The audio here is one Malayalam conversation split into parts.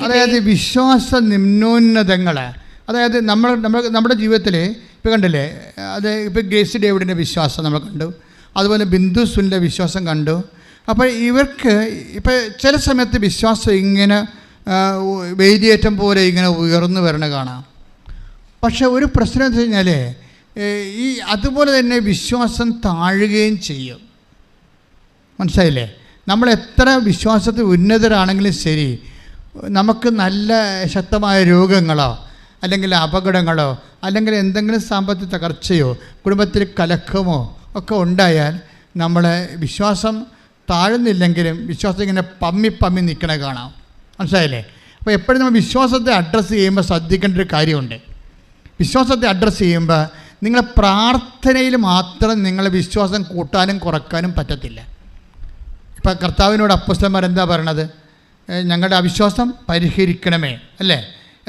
അതായത് വിശ്വാസ നിമ്നോന്നതങ്ങൾ, അതായത് നമ്മുടെ ജീവിതത്തിൽ ഇപ്പോൾ കണ്ടില്ലേ, അത് ഇപ്പോൾ ഗ്രേസി ഡേവിഡിൻ്റെ വിശ്വാസം നമ്മൾ കണ്ടു, അതുപോലെ ബിന്ദു സുനിൻ്റെ വിശ്വാസം കണ്ടു. അപ്പോൾ ഇവർക്ക് ഇപ്പോൾ ചില സമയത്ത് വിശ്വാസം ഇങ്ങനെ വേദിയേറ്റം പോലെ ഇങ്ങനെ ഉയർന്നു വരണ കാണാം. പക്ഷെ ഒരു പ്രശ്നം എന്ന് വെച്ച് കഴിഞ്ഞാൽ ഈ അതുപോലെ തന്നെ വിശ്വാസം താഴുകയും ചെയ്യും. മനസ്സിലായില്ലേ? നമ്മൾ എത്ര വിശ്വാസത്തിൽ ഉന്നതരാണെങ്കിലും ശരി, നമുക്ക് നല്ല ശക്തമായ രോഗങ്ങളോ അല്ലെങ്കിൽ അപകടങ്ങളോ അല്ലെങ്കിൽ എന്തെങ്കിലും സാമ്പത്തിക തകർച്ചയോ കുടുംബത്തിൽ കലക്കമോ ഒക്കെ ഉണ്ടായാൽ നമ്മളെ വിശ്വാസം താഴുന്നില്ലെങ്കിലും വിശ്വാസം ഇങ്ങനെ പമ്മി നിൽക്കണ കാണാം. മനസ്സിലായില്ലേ? അപ്പോൾ എപ്പോഴും നമ്മൾ വിശ്വാസത്തെ അഡ്രസ്സ് ചെയ്യുമ്പോൾ ശ്രദ്ധിക്കേണ്ട ഒരു കാര്യമുണ്ട്. വിശ്വാസത്തെ അഡ്രസ്സ് ചെയ്യുമ്പോൾ നിങ്ങളെ പ്രാർത്ഥനയിൽ മാത്രം നിങ്ങളെ വിശ്വാസം കൂട്ടാനും കുറക്കാനും പറ്റത്തില്ല. ഇപ്പം കർത്താവിനോട് അപ്പോസ്തലന്മാർ എന്താ പറയണത്? ഞങ്ങളുടെ അവിശ്വാസം പരിഹരിക്കണമേ, അല്ലേ?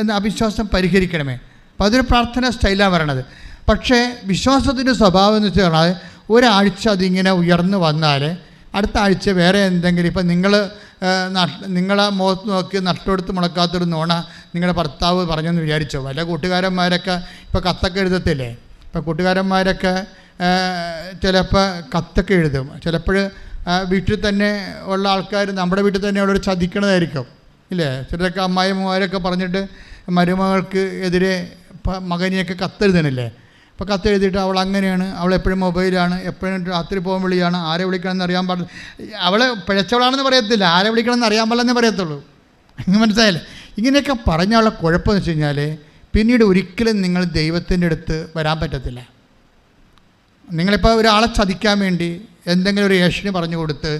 എന്ന് അവിശ്വാസം പരിഹരിക്കണമേ. അപ്പോൾ അതൊരു പ്രാർത്ഥന സ്റ്റൈലാണ് പറയണത്. പക്ഷേ വിശ്വാസത്തിൻ്റെ സ്വഭാവം എന്ന് വെച്ച് പറഞ്ഞാൽ ഒരാഴ്ച അതിങ്ങനെ ഉയർന്നു വന്നാൽ അടുത്ത ആഴ്ച വേറെ എന്തെങ്കിലും, ഇപ്പം നിങ്ങളെ മുഖത്ത് നോക്കി നട്ടെടുത്ത് മുളക്കാത്തൊരു നോണ നിങ്ങളുടെ ഭർത്താവ് പറഞ്ഞെന്ന് വിചാരിച്ചോ. വല്ല കൂട്ടുകാരന്മാരൊക്കെ ഇപ്പോൾ കത്തൊക്കെ എഴുതത്തില്ലേ? ഇപ്പോൾ കൂട്ടുകാരന്മാരൊക്കെ ചിലപ്പോൾ കത്തൊക്കെ എഴുതും. ചിലപ്പോൾ വീട്ടിൽ തന്നെ ഉള്ള ആൾക്കാർ നമ്മുടെ വീട്ടിൽ തന്നെ ഉള്ളൊരു ചതിക്കണതായിരിക്കും, ഇല്ലേ? ചിലരൊക്കെ അമ്മായിമാരൊക്കെ പറഞ്ഞിട്ട് മരുമകൾക്ക് എതിരെ മകനെയൊക്കെ കത്തെഴുതണില്ലേ? അപ്പോൾ കത്തെഴുതിയിട്ട് അവൾ അങ്ങനെയാണ്, അവൾ എപ്പോഴും മൊബൈലാണ്, എപ്പോഴും രാത്രി പോകാൻ വിളിയാണ്, ആരെ വിളിക്കണമെന്ന് അറിയാൻ പാടില്ല. അവൾ പിഴച്ചവളാണെന്ന് പറയത്തില്ല, ആരെ വിളിക്കണമെന്ന് അറിയാൻ പാടില്ലെന്നേ പറയത്തുള്ളൂ. മനസ്സിലായില്ലേ? ഇങ്ങനെയൊക്കെ പറഞ്ഞുള്ള കുഴപ്പമെന്ന് വെച്ച് കഴിഞ്ഞാൽ പിന്നീട് ഒരിക്കലും നിങ്ങൾ ദൈവത്തിൻ്റെ അടുത്ത് വരാൻ പറ്റത്തില്ല. നിങ്ങളിപ്പോൾ ഒരാളെ ചതിക്കാൻ വേണ്ടി എന്തെങ്കിലും ഒരു ഏഷന് പറഞ്ഞു കൊടുത്ത്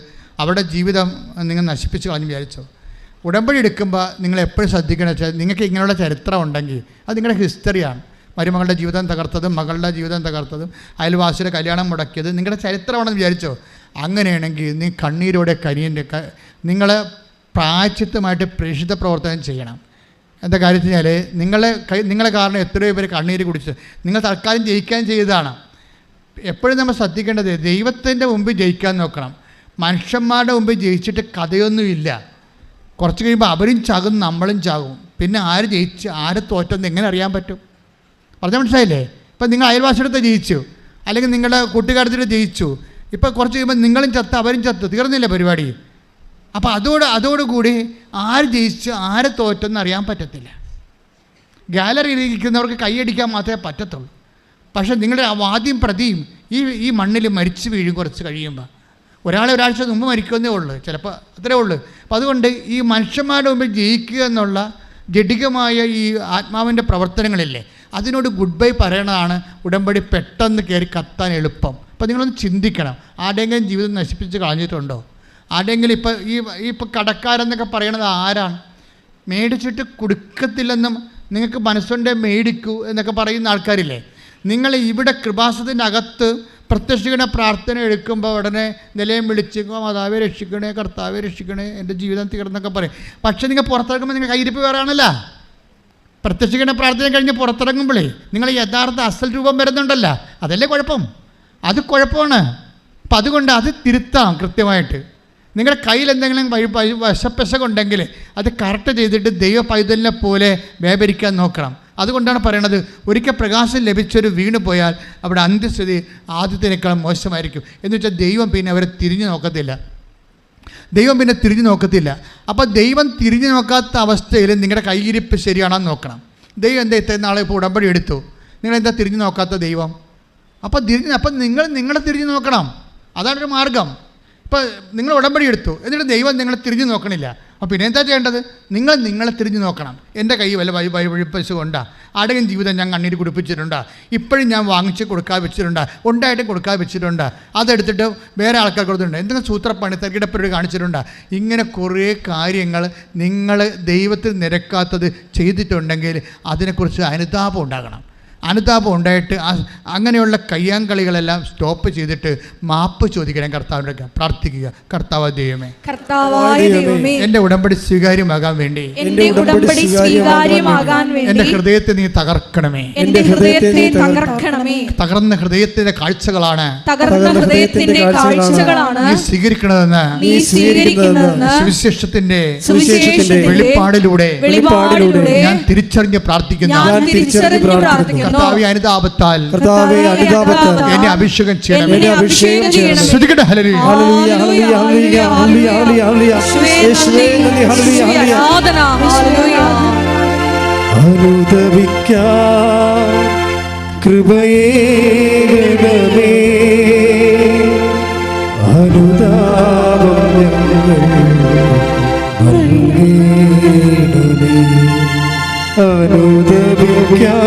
അവരുടെ ജീവിതം നിങ്ങൾ നശിപ്പിച്ച് കളഞ്ഞ് വിചാരിച്ചോ. ഉടമ്പടി എടുക്കുമ്പോൾ നിങ്ങൾ എപ്പോഴും ശ്രദ്ധിക്കണം വെച്ചാൽ നിങ്ങൾക്ക് ഇങ്ങനെയുള്ള ചരിത്രം ഉണ്ടെങ്കിൽ അത് നിങ്ങളുടെ ഹിസ്റ്ററിയാണ്. മരുമകളുടെ ജീവിതം തകർത്തതും മകളുടെ ജീവിതം തകർത്തതും അയൽവാസിയുടെ കല്യാണം മുടക്കിയത് നിങ്ങളുടെ ചരിത്രമാണെന്ന് വിചാരിച്ചോ. അങ്ങനെയാണെങ്കിൽ നീ കണ്ണീരോടെ നിങ്ങൾ പ്രായശ്ചിത്തമായിട്ട് പ്രേക്ഷിത പ്രവർത്തനം ചെയ്യണം. എന്താ കാര്യം വെച്ച് കഴിഞ്ഞാൽ നിങ്ങളെ കാരണം എത്രയോ പേര് കണ്ണീര് കുടിച്ച് നിങ്ങൾ തൽക്കാലം ജയിക്കാൻ ചെയ്തതാണ്. എപ്പോഴും നമ്മൾ ശ്രദ്ധിക്കേണ്ടത് ദൈവത്തിൻ്റെ മുമ്പിൽ ജയിക്കാൻ നോക്കണം. മനുഷ്യന്മാരുടെ മുമ്പിൽ ജയിച്ചിട്ട് കഥയൊന്നുമില്ല. കുറച്ച് കഴിയുമ്പോൾ അവരും ചാകും നമ്മളും ചാകും. പിന്നെ ആര് ജയിച്ച് ആര് തോറ്റെന്ന് എങ്ങനെ അറിയാൻ പറ്റും? പറഞ്ഞാൽ മനസ്സിലായില്ലേ? ഇപ്പം നിങ്ങൾ അയൽവാസിയുടെ ജയിച്ചു, അല്ലെങ്കിൽ നിങ്ങളുടെ കൂട്ടുകാരത്തിൽ ജയിച്ചു, ഇപ്പം കുറച്ച് കഴിയുമ്പോൾ നിങ്ങളും ചത്ത് അവരും ചത്ത്, തീർന്നില്ല പരിപാടി. അപ്പോൾ അതോടുകൂടി ആര് ജയിച്ച് ആര് തോറ്റെന്ന് അറിയാൻ പറ്റത്തില്ല. ഗാലറിയിൽ ഇരിക്കുന്നവർക്ക് കൈയടിക്കാൻ മാത്രമേ പറ്റത്തുള്ളൂ. പക്ഷേ നിങ്ങളുടെ വാദ്യം പ്രതിയും ഈ മണ്ണിൽ മരിച്ചു വീഴും കുറച്ച് കഴിയുമ്പോൾ. ഒരാഴ്ച മുമ്പ് മരിക്കുന്നേ ഉള്ളൂ, ചിലപ്പോൾ അത്രേ ഉള്ളൂ. അപ്പം അതുകൊണ്ട് ഈ മനുഷ്യന്മാരുടെ മുമ്പിൽ ജയിക്കുക എന്നുള്ള ജഡികമായ ഈ ആത്മാവിൻ്റെ പ്രവർത്തനങ്ങളില്ലേ, അതിനോട് ഗുഡ് ബൈ പറയണതാണ് ഉടമ്പടി പെട്ടെന്ന് കയറി കത്താൻ എളുപ്പം. അപ്പോൾ നിങ്ങളൊന്ന് ചിന്തിക്കണം, ആരുടെയെങ്കിലും ജീവിതം നശിപ്പിച്ച് കളഞ്ഞിട്ടുണ്ടോ? ആരുടെയെങ്കിലും ഇപ്പോൾ കടക്കാരെന്നൊക്കെ പറയണത് ആരാണ്? മേടിച്ചിട്ട് കൊടുക്കത്തില്ലെന്നും നിങ്ങൾക്ക് മനസ്സുകൊണ്ട് മേടിക്കൂ എന്നൊക്കെ പറയുന്ന ആൾക്കാരില്ലേ. നിങ്ങൾ ഇവിടെ കൃപാസനത്തിൻ്റെ അകത്ത് പ്രത്യക്ഷിക്കണ പ്രാർത്ഥന എടുക്കുമ്പോൾ ഉടനെ നിലയം വിളിച്ച് മാതാവെ രക്ഷിക്കണേ, കർത്താവെ രക്ഷിക്കണേ, എൻ്റെ ജീവിതം തീർന്നൊക്കെ പറയും. പക്ഷേ നിങ്ങൾ പുറത്തിറങ്ങുമ്പോൾ നിങ്ങൾ കയ്യിരിപ്പ് വേറാണല്ല. പ്രത്യക്ഷിക്കണ പ്രാർത്ഥന കഴിഞ്ഞ് പുറത്തിറങ്ങുമ്പോഴേ നിങ്ങൾ യഥാർത്ഥ അസൽ രൂപം വരുന്നുണ്ടല്ല, അതല്ലേ കുഴപ്പം. അത് കുഴപ്പമാണ്. അപ്പം അതുകൊണ്ട് അത് തിരുത്താം കൃത്യമായിട്ട്. നിങ്ങളുടെ കയ്യിൽ എന്തെങ്കിലും വശപ്പശകുണ്ടെങ്കിൽ അത് കറക്റ്റ് ചെയ്തിട്ട് ദൈവ പൈതലിനെ പോലെ വ്യാപരിക്കാൻ നോക്കണം. അതുകൊണ്ടാണ് പറയണത്, ഒരിക്കൽ പ്രകാശം ലഭിച്ചൊരു വീണ് പോയാൽ അവിടെ അന്ത്യസ്ഥിതി ആദ്യത്തിനേക്കാൾ മോശമായിരിക്കും. എന്ന് വെച്ചാൽ ദൈവം പിന്നെ അവരെ തിരിഞ്ഞു നോക്കത്തില്ല. അപ്പോൾ ദൈവം തിരിഞ്ഞു നോക്കാത്ത അവസ്ഥയിൽ നിങ്ങളുടെ കൈയിരിപ്പ് ശരിയാണെന്ന് നോക്കണം. ദൈവം എന്താ ഇത്രയും നാളെ ഇപ്പോൾ ഉടമ്പടി എടുത്തു, നിങ്ങളെന്താ തിരിഞ്ഞു നോക്കാത്ത ദൈവം? അപ്പം നിങ്ങളെ തിരിഞ്ഞു നോക്കണം. അതാണൊരു മാർഗം. ഇപ്പോൾ നിങ്ങൾ ഉടമ്പടി എടുത്തു, എന്നിട്ട് ദൈവം നിങ്ങളെ തിരിഞ്ഞു നോക്കണില്ല. അപ്പോൾ പിന്നെ എന്താ ചെയ്യേണ്ടത്? നിങ്ങളെ തിരിഞ്ഞു നോക്കണം. എൻ്റെ കൈ വല്ല വഴിപ്പശു കൊണ്ടാ, ആരുടെയും ജീവിതം ഞാൻ കണ്ണീര് കുടിപ്പിച്ചിട്ടുണ്ടാ, ഇപ്പോഴും ഞാൻ വാങ്ങിച്ച് കൊടുക്കാതെ വെച്ചിട്ടുണ്ടാ, ഉണ്ടായിട്ടും കൊടുക്കാതെ വെച്ചിട്ടുണ്ടാ, അതെടുത്തിട്ട് വേറെ ആൾക്കാർ കൊടുത്തിട്ടുണ്ട്, എന്തെങ്കിലും സൂത്രപ്പണി തർക്കിടപ്പേര് കാണിച്ചിട്ടുണ്ടാ. ഇങ്ങനെ കുറേ കാര്യങ്ങൾ നിങ്ങൾ ദൈവത്തിൽ നിരക്കാത്തത് ചെയ്തിട്ടുണ്ടെങ്കിൽ അതിനെക്കുറിച്ച് അനുതാപം ഉണ്ടാകണം. അനുതാപം ഉണ്ടായിട്ട് അങ്ങനെയുള്ള കയ്യാങ്കളികളെല്ലാം സ്റ്റോപ്പ് ചെയ്തിട്ട് മാപ്പ് ചോദിക്കണം കർത്താവിൻ്റെ. പ്രാർത്ഥിക്കുക, കർത്താവായ ദൈവമേ, എൻ്റെ ഉടമ്പടി സ്വീകാര്യമാകാൻ വേണ്ടി എൻ്റെ ഹൃദയത്തെ നീ തകർക്കണമേ. തകർന്ന ഹൃദയത്തിന്റെ കാഴ്ചകളാണ് നീ സ്വീകരിക്കണമെന്ന് സുവിശേഷത്തിന്റെ വെളിപ്പാടിലൂടെ ഞാൻ തിരിച്ചറിഞ്ഞ് പ്രാർത്ഥിക്കുന്നു. കർത്താവേ, അനുതാപത്താൽ എന്നെ അഭിഷേകം ചെയ്യണം. ശ്രദ്ധിക്കട്ടെ. ഹല്ലേലൂയ, ഹല്ലേലൂയ, ഹല്ലേലൂയ, ഹല്ലേലൂയ, ഹല്ലേലൂയ, യേശുവേ നന്ദി, ഹല്ലേലൂയ, ഹല്ലേലൂയ. അനുദപിക്കാൻ കൃപയേകണമേ, അനുതാപം നൽകണമേ. അനുദപിക്കാൻ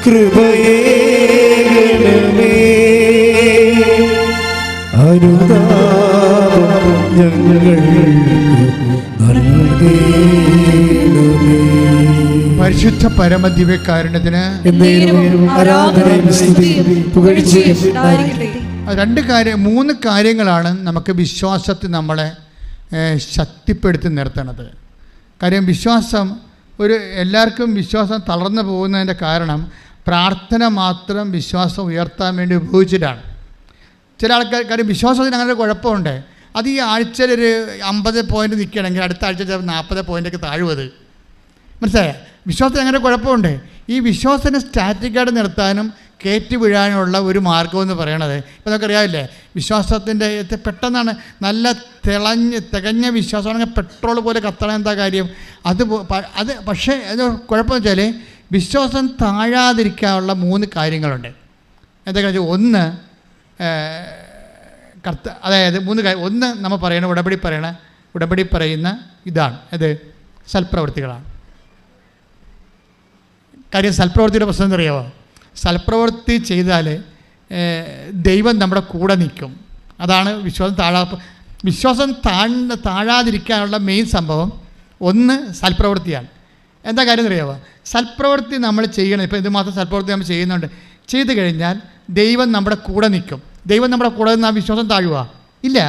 കൃപയേകണമേ, അനുതാപം ഞങ്ങൾക്ക് നൽകണമേ. പരിശുദ്ധ പരമദിവ്യകാരുണ്യത്തിന് മൂന്ന് കാര്യങ്ങളാണ് നമുക്ക് വിശ്വാസത്തിൽ നമ്മളെ ശക്തിപ്പെടുത്തി നിർത്തുന്നത്. കാര്യം വിശ്വാസം എല്ലാവർക്കും വിശ്വാസം തളർന്നു പോകുന്നതിൻ്റെ കാരണം പ്രാർത്ഥന മാത്രം വിശ്വാസം ഉയർത്താൻ വേണ്ടി ഉപയോഗിച്ചിട്ടാണ്. ചില ആൾക്കാർ കാര്യം വിശ്വാസത്തിന് അങ്ങനെ ഒരു കുഴപ്പമുണ്ട്. അത് ഈ ആഴ്ചയിൽ ഒരു 50 പോയിൻ്റ് നിൽക്കുകയാണെങ്കിൽ അടുത്ത ആഴ്ച 40 പോയിൻ്റൊക്കെ താഴുവത്. മനസ്സിലായോ? വിശ്വാസത്തിന് അങ്ങനെ കുഴപ്പമുണ്ട്. ഈ വിശ്വാസത്തിന് സ്റ്റാറ്റിക്കായിട്ട് നിർത്താനും കയറ്റി വീഴാനുള്ള ഒരു മാർഗമെന്ന് പറയണത് ഇപ്പോൾ നമുക്കറിയാമില്ലേ, വിശ്വാസത്തിൻ്റെ പെട്ടെന്നാണ് നല്ല തികഞ്ഞ വിശ്വാസമാണെങ്കിൽ പെട്രോൾ പോലെ കത്തണം. എന്താ കാര്യം? അത് പക്ഷേ അത് കുഴപ്പമെന്ന് വെച്ചാൽ വിശ്വാസം താഴാതിരിക്കാനുള്ള 3 കാര്യങ്ങളുണ്ട്. എന്തൊക്കെയാണെന്ന് വെച്ചാൽ, ഒന്ന് അതായത് 3 കാര്യം. ഒന്ന് നമ്മൾ ഉടമ്പടി പറയുന്ന ഇതാണ്, അത് സൽപ്രവൃത്തികളാണ്. കാര്യം സൽപ്രവൃത്തിയുടെ പ്രശ്നം എന്തറിയാമോ? സൽപ്രവൃത്തി ചെയ്താൽ ദൈവം നമ്മുടെ കൂടെ നിൽക്കും. അതാണ് വിശ്വാസം താഴാതിരിക്കാനുള്ള മെയിൻ സംഭവം. ഒന്ന് സൽപ്രവൃത്തിയാണ്. എന്താ കാര്യം എന്നറിയാമോ? സൽപ്രവൃത്തി നമ്മൾ ചെയ്യണം. ഇപ്പോൾ ഇത് മാത്രം സൽപ്രവൃത്തി നമ്മൾ ചെയ്യുന്നുണ്ട്. ചെയ്തു കഴിഞ്ഞാൽ ദൈവം നമ്മുടെ കൂടെ നിൽക്കും. ദൈവം നമ്മുടെ കൂടെ നിന്ന് ആ വിശ്വാസം താഴുക ഇല്ല.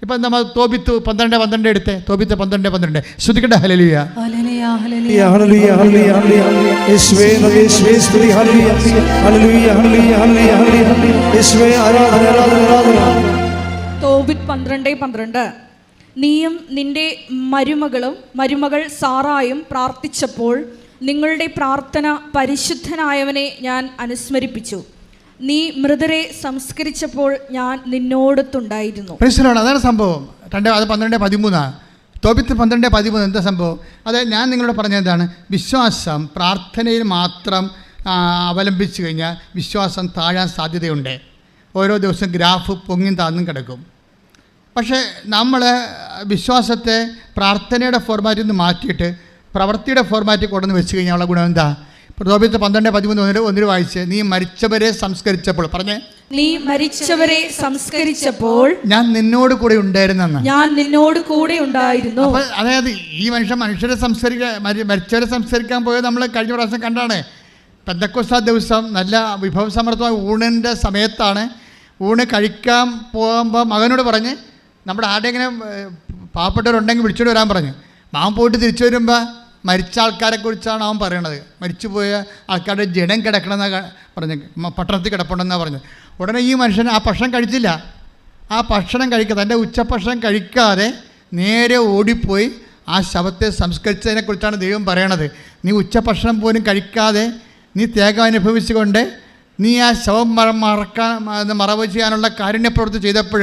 ഇപ്പം നമ്മൾ തോബിത്ത് 12:12 എടുത്തേ. തോബിത്ത് 12:12 ശ്രുതിക്കട്ടെ. ഹല്ലേലൂയ, ഹല്ലേലൂയ, ഹല്ലേലൂയ, ഹല്ലേലൂയ, ഹല്ലേലൂയ, യേശുവേ യേശുവേ സ്തുതി, ഹല്ലേലൂയ, ഹല്ലേലൂയ, ഹല്ലേലൂയ, ഹല്ലേലൂയ, യേശുവേ ആരാധന, ആരാധന, ആരാധന. തോബിത്ത് 12:12 നീയും നിന്റെ മരുമകൾ സാറായും പ്രാർത്ഥിച്ചപ്പോൾ നിങ്ങളുടെ പ്രാർത്ഥന പരിശുദ്ധനായവനെ ഞാൻ അനുസ്മരിപ്പിച്ചു. നീ മൃതരെ സംസ്കരിച്ചപ്പോൾ ഞാൻ നിന്നോടൊത്തുണ്ടായിരുന്നു. അതാണ് സംഭവം. 12:13 തോബിത്ത് 12:13 എന്താ സംഭവം? അതായത് ഞാൻ നിങ്ങളോട് പറഞ്ഞത് എന്താണ്? വിശ്വാസം പ്രാർത്ഥനയിൽ മാത്രം അവലംബിച്ചു കഴിഞ്ഞാൽ വിശ്വാസം താഴാൻ സാധ്യതയുണ്ട്. ഓരോ ദിവസം ഗ്രാഫ് പൊങ്ങിയും താന്നും കിടക്കും. പക്ഷേ നമ്മൾ വിശ്വാസത്തെ പ്രാർത്ഥനയുടെ ഫോർമാറ്റിൽ നിന്ന് മാറ്റിയിട്ട് പ്രവൃത്തിയുടെ ഫോർമാറ്റിൽ കൊണ്ടുവന്ന് വെച്ച് കഴിഞ്ഞാൽ ഗുണം എന്താ? തോബിത്ത് 12:13 ഒന്നിന് വായിച്ച്, നീ മരിച്ചവരെ സംസ്കരിച്ചപ്പോൾ പറഞ്ഞേ, നീ മരിച്ചവരെ സംസ്കരിച്ചപ്പോൾ ഞാൻ നിന്നോട് കൂടെ ഉണ്ടായിരുന്നെന്ന്. അപ്പോൾ അതായത് ഈ മനുഷ്യരെ മരിച്ചവരെ സംസ്കരിക്കാൻ പോയത് നമ്മൾ കഴിഞ്ഞ പ്രാവശ്യം കണ്ടാണ്. പെന്തക്കോസ്താ ദിവസം നല്ല വിഭവസമൃദ്ധമായ ഊണിൻ്റെ സമയത്താണ്. ഊണ് കഴിക്കാൻ പോകുമ്പോൾ മകനോട് പറഞ്ഞ്, നമ്മുടെ ആരുടെയെങ്കിലും പാവപ്പെട്ടവരുണ്ടെങ്കിൽ വിളിച്ചോണ്ട് വരാൻ പറഞ്ഞു. മാവൻ പോയിട്ട് തിരിച്ചു വരുമ്പോൾ മരിച്ച ആൾക്കാരെക്കുറിച്ചാണ് അവൻ പറയണത്. മരിച്ചുപോയ ആൾക്കാരുടെ ജഡം കിടക്കണമെന്നാണ് പറഞ്ഞ്, പട്ടണത്തിൽ കിടപ്പുണ്ടെന്നാണ് പറഞ്ഞത്. ഉടനെ ഈ മനുഷ്യൻ ആ ഭക്ഷണം കഴിച്ചില്ല. ആ ഭക്ഷണം കഴിക്കാതെ, തൻ്റെ ഉച്ചഭക്ഷണം കഴിക്കാതെ നേരെ ഓടിപ്പോയി ആ ശവത്തെ സംസ്കരിച്ചതിനെക്കുറിച്ചാണ് ദൈവം പറയണത്. നീ ഉച്ചഭക്ഷണം പോലും കഴിക്കാതെ നീ ത്യാഗം അനുഭവിച്ചുകൊണ്ട് നീ ആ ശവം മറവ് ചെയ്യാനുള്ള കാരുണ്യപ്രവൃത്തി ചെയ്തപ്പോൾ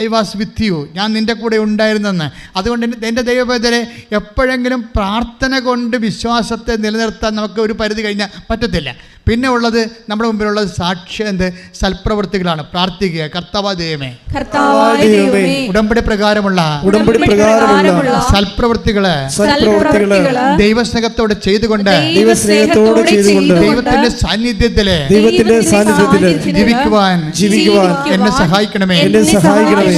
ഐ വാസ് വിത്ത് യു, ഞാൻ നിൻ്റെ കൂടെ ഉണ്ടായിരുന്നെന്ന്. അതുകൊണ്ട് എൻ്റെ ദൈവപൈതലെ എപ്പോഴെങ്കിലും പ്രാർത്ഥന കൊണ്ട് വിശ്വാസത്തെ നിലനിർത്താൻ നമുക്ക് ഒരു പരിധി കഴിഞ്ഞാൽ പറ്റത്തില്ല. പിന്നെ ഉള്ളത് നമ്മുടെ മുമ്പിലുള്ളത് സാക്ഷ്യം സൽപ്രവൃത്തികളാണ്. പ്രാർത്ഥിക്കുക, കർത്താവായ ദൈവമേ, ഉടമ്പടി പ്രകാരമുള്ള സൽപ്രവൃത്തികള് ദൈവസ്നേഹത്തോടെ ചെയ്തുകൊണ്ട് ദൈവത്തിന്റെ സാന്നിധ്യത്തില് ജീവിക്കുവാൻ എന്നെ സഹായിക്കണമേ.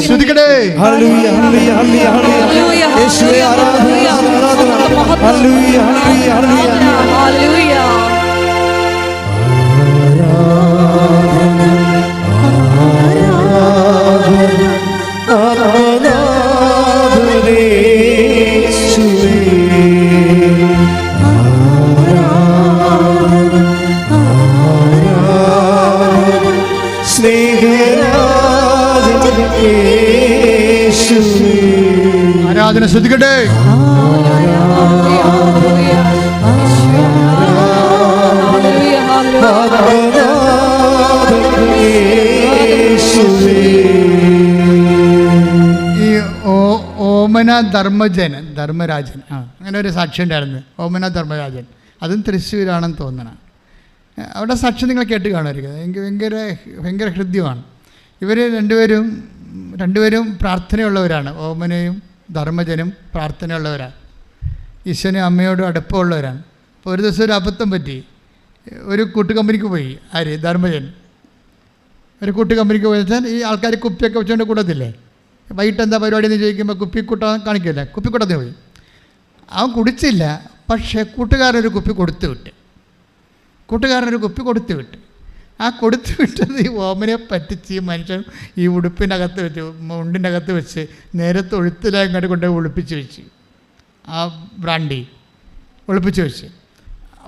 ശ്രുതിക്കട്ടെ. ഹല്ലേലൂയ, ഹല്ലേലൂയ, ഹല്ലേലൂയ, യേശുവേ ആരാധന, ആരാധന, ഹല്ലേലൂയ, ഹല്ലേലൂയ, ഹല്ലേലൂയ, ഹല്ലേലൂയ. ആരാധന ശ്രദ്ധിക്കട്ടെ. ഈ ഓമന ധർമ്മരാജൻ അങ്ങനെ ഒരു സാക്ഷി ഉണ്ടായിരുന്നു. ഓമന ധർമ്മരാജൻ, അതും തൃശ്ശൂരാണെന്ന് തോന്നണം. അവിടെ സാക്ഷ്യം നിങ്ങൾ കേട്ട് കാണുമായിരിക്കും. എനിക്ക് ഭയങ്കര ഹൃദ്യമാണ്. ഇവർ രണ്ടുപേരും പ്രാർത്ഥനയുള്ളവരാണ്. ഓമനയും ധർമ്മജനും പ്രാർത്ഥനയുള്ളവരാണ്. ഈശ്വരനും അമ്മയോടും അടുപ്പമുള്ളവരാണ്. അപ്പോൾ ഒരു ദിവസം ഒരു അബദ്ധം പറ്റി. ഒരു കൂട്ടുകമ്പനിക്ക് പോയി. ആര്? ധർമ്മജൻ. ഒരു കൂട്ടുകമ്പനിക്ക് പോയി വെച്ചാൽ ഈ ആൾക്കാർ കുപ്പിയൊക്കെ വെച്ചുകൊണ്ട് കൂടത്തില്ലേ, വൈകിട്ട് എന്താ പരിപാടി എന്ന് ചോദിക്കുമ്പോൾ കുപ്പിക്കൂട്ടം കാണിക്കില്ല, കുപ്പിക്കൂട്ടത്തിന് പോയി. അവൻ കുടിച്ചില്ല, പക്ഷേ കൂട്ടുകാരനൊരു കുപ്പി കൊടുത്തു വിട്ട്. ആ കൊടുത്തു വിട്ടത് ഈ ഓമനെ പറ്റിച്ച് ഈ മനുഷ്യൻ ഈ ഉടുപ്പിൻ്റെ അകത്ത് വെച്ച്, മുണ്ടിൻ്റെ അകത്ത് വെച്ച് നേരെ തൊഴുത്തിലങ്ങോട്ട് കൊണ്ട് ഒളിപ്പിച്ച് വെച്ച്, ആ ബ്രാൻഡി ഒളിപ്പിച്ച് വെച്ച്.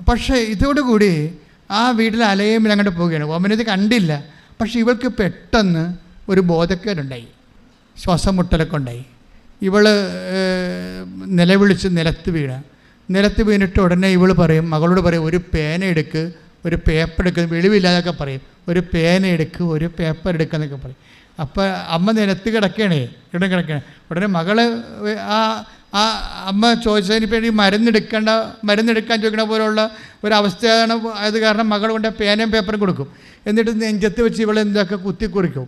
പക്ഷേ ഇതോടുകൂടി ആ വീട്ടിൽ അലയുമ്പോൾ അങ്ങോട്ട് പോവുകയാണ്. ഓമനത് കണ്ടില്ല, പക്ഷേ ഇവൾക്ക് പെട്ടെന്ന് ഒരു ബോധക്കേടുണ്ടായി, ശ്വാസം മുട്ടലൊക്കെ ഉണ്ടായി. ഇവൾ നിലവിളിച്ച് നിലത്ത് വീണിട്ട് ഉടനെ ഇവൾ പറയും, മകളോട് പറയും, ഒരു പേന എടുക്ക്, ഒരു പേപ്പർ എടുക്കുക, വെളിവില്ലാതൊക്കെ പറയും, ഒരു പേന എടുക്ക്, ഒരു പേപ്പർ എടുക്കുക എന്നൊക്കെ പറയും. അപ്പോൾ അമ്മ നിലത്ത് കിടക്കുകയാണ്. ഉടനെ മകള് ആ അമ്മ ചോദിച്ചതിന് വേണ്ടി മരുന്നെടുക്കാൻ ചോദിക്കണ പോലുള്ള ഒരവസ്ഥയാണ്. അത് കാരണം മകൾ കൊണ്ട് പേനയും പേപ്പറും കൊടുക്കും. എന്നിട്ട് നെഞ്ചത്ത് വെച്ച് ഇവളെ എന്തൊക്കെ കുത്തിക്കുറിക്കും.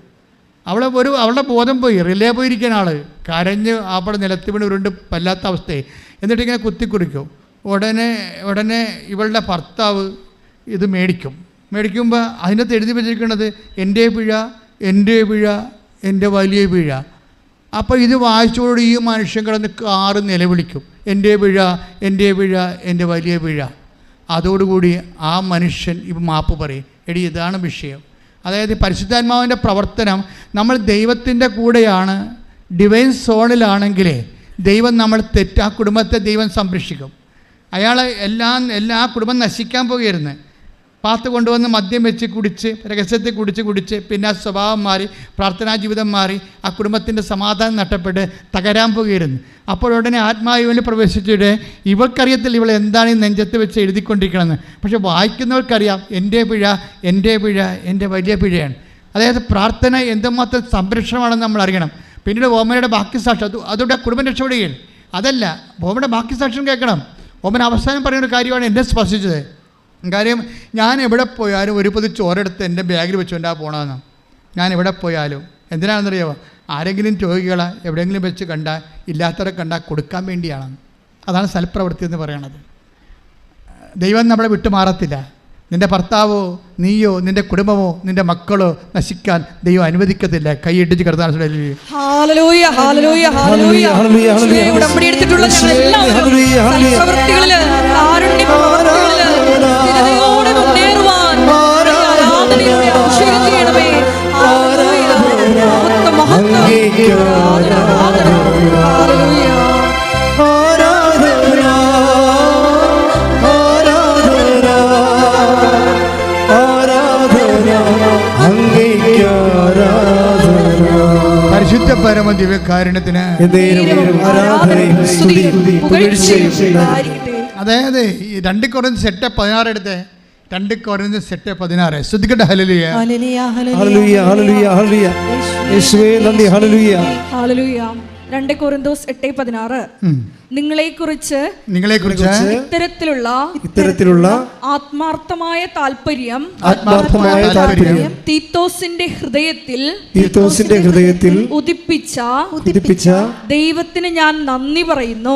അവളുടെ ബോധം പോയി, റിലേ പോയിരിക്കുന്ന ആൾ കരഞ്ഞ് അവിടെ നിലത്ത് വീണ് ഉരുണ്ട് വല്ലാത്ത അവസ്ഥയായി. എന്നിട്ട് ഇങ്ങനെ കുത്തിക്കുറിക്കും. ഉടനെ ഇവളുടെ ഭർത്താവ് ഇത് മേടിക്കുമ്പോൾ അതിനകത്ത് എഴുതി വെച്ചിരിക്കുന്നത് എൻ്റെ പിഴ, എൻ്റെ വലിയ പിഴ. അപ്പോൾ ഇത് വായിച്ചോട് ഈ മനുഷ്യൻ കിടന്ന് കാറ് നിലവിളിക്കും, എൻ്റെ പിഴ, എൻ്റെ വലിയ പിഴ. അതോടുകൂടി ആ മനുഷ്യൻ ഇപ്പം മാപ്പ് പറയും. എടി, ഇതാണ് വിഷയം. അതായത് പരിശുദ്ധാത്മാവിൻ്റെ പ്രവർത്തനം, നമ്മൾ ദൈവത്തിൻ്റെ കൂടെയാണ്, ഡിവൈൻ സോണിലാണെങ്കിൽ ദൈവം നമ്മൾ ആ കുടുംബത്തെ ദൈവം സംരക്ഷിക്കും. അയാൾ എല്ലാ കുടുംബം നശിക്കാൻ പോകുകയായിരുന്നു. പാത്ത് കൊണ്ടുവന്ന് മദ്യം വെച്ച് കുടിച്ച്, രഹസ്യത്തിൽ കുടിച്ച് പിന്നെ ആ സ്വഭാവം മാറി, പ്രാർത്ഥനാ ജീവിതം മാറി, ആ കുടുംബത്തിൻ്റെ സമാധാനം നഷ്ടപ്പെട്ട് തകരാൻ പോകുകയായിരുന്നു. അപ്പോഴുടനെ ആത്മാവിൽ പ്രവേശിച്ചിട്ട് ഇവൾക്കറിയത്തില്ല ഇവൾ എന്താണ് ഈ നെഞ്ചത്ത് വെച്ച് എഴുതിക്കൊണ്ടിരിക്കണമെന്ന്. പക്ഷെ വായിക്കുന്നവർക്കറിയാം എൻ്റെ പിഴ, എൻ്റെ വലിയ പിഴയാണ്. അതായത് പ്രാർത്ഥന എന്തുമാത്രം സംരക്ഷണമാണെന്ന് നമ്മൾ അറിയണം. പിന്നീട് ഓമനയുടെ ബാക്കി സാക്ഷ്യം, അതോടെ കുടുംബം രക്ഷപ്പെടുകയാണ്. അതല്ല, ഓമനയുടെ ബാക്കി സാക്ഷ്യം കേൾക്കണം. ഓമന അവസാനം പറയുന്ന ഒരു കാര്യമാണ് എന്നെ സ്പർശിച്ചത്. കാര്യം, ഞാൻ എവിടെ പോയാലും ഒരു പൊതി ചോറെടുത്ത് എൻ്റെ ബാഗിൽ വെച്ചുകൊണ്ടാണ് പോകണമെന്ന്. ഞാൻ എവിടെ പോയാലും എന്തിനാണെന്നറിയാമോ? ആരെങ്കിലും രോഗികളെ എവിടെയെങ്കിലും വെച്ച് കണ്ടാൽ, ഇല്ലാത്തവരെ കണ്ടാൽ കൊടുക്കാൻ വേണ്ടിയാണ്. അതാണ് സൽപ്രവൃത്തി എന്ന് പറയണത്. ദൈവം നമ്മളെ വിട്ടുമാറത്തില്ല. നിൻ്റെ ഭർത്താവോ നീയോ നിൻ്റെ കുടുംബമോ നിൻ്റെ മക്കളോ നശിക്കാൻ ദൈവം അനുവദിക്കത്തില്ല. കൈയിട്ടിച്ച് കിടത്താൻ പരിശുദ്ധ പരമ ദിവ്യകാരുണ്യത്തിന്. അതായത് 2 കൊരിന്ത്യർ 8:16 എടുത്ത് 2 കൊരിന്ത്യർ 8:16 ശ്രദ്ധിക്കട്ടെ. ഹല്ലേലൂയ, ഹല്ലേലൂയ, ഹല്ലേലൂയ, ഹല്ലേലൂയ. യേശുവേ നന്ദി. Hallelujah, hallelujah. 2 കൊരിന്ത്യർ 8:16 നിങ്ങളെക്കുറിച്ച് ഇത്തരത്തിലുള്ള ആത്മാർത്ഥമായ താല്പര്യം തീത്തോസിന്റെ ഹൃദയത്തിൽ ഉദിപ്പിച്ച ദൈവത്തിന് ഞാൻ നന്ദി പറയുന്നു.